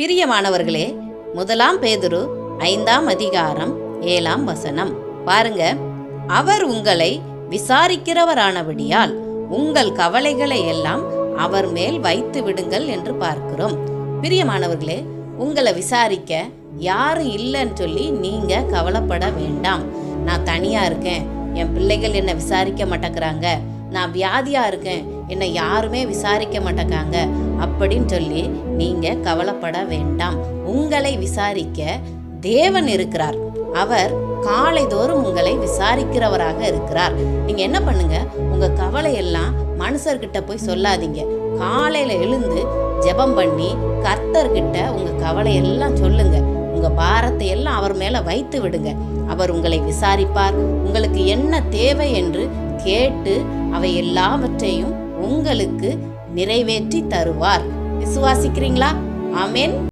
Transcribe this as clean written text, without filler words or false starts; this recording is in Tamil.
பிரியமானவர்களே, 1 பேதுரு 5ஆம் அதிகாரம் 7ஆம் வசனம் பாருங்க. அவர் உங்களை விசாரிக்கிறவரானபடியால் உங்கள் கவலைகளை எல்லாம் அவர் மேல் வைத்து விடுங்கள் என்று பார்க்கிறோம். பிரியமானவர்களே, உங்களை விசாரிக்க யாரும் இல்லைன்னு சொல்லி நீங்க கவலைப்பட வேண்டாம். நான் தனியா இருக்கேன், என் பிள்ளைகள் என்னை விசாரிக்க மாட்டேங்கிறாங்க, நான் வியாதியா இருக்கேன், என்னை யாருமே விசாரிக்க மாட்டேங்காங்க அப்படின்னு சொல்லி நீங்க கவலைப்பட வேண்டாம். உங்களை விசாரிக்க தேவன் இருக்கிறார். அவர் காலைதோறும் உங்களை விசாரிக்கிறவராக இருக்கிறார். நீங்க என்ன பண்ணுங்க, உங்க கவலையெல்லாம் மனுஷர்கிட்ட போய் சொல்லாதீங்க. காலையில எழுந்து ஜெபம் பண்ணி கர்த்தர்கிட்ட உங்க கவலையெல்லாம் சொல்லுங்க. உங்க பாரத்தை எல்லாம் அவர் மேல வைத்து விடுங்க. அவர் உங்களை விசாரிப்பார். உங்களுக்கு என்ன தேவை என்று கேட்டு அவை எல்லாவற்றையும் உங்களுக்கு நிறைவேற்றி தருவார். விசுவாசிக்கிறீங்களா? ஆமென்.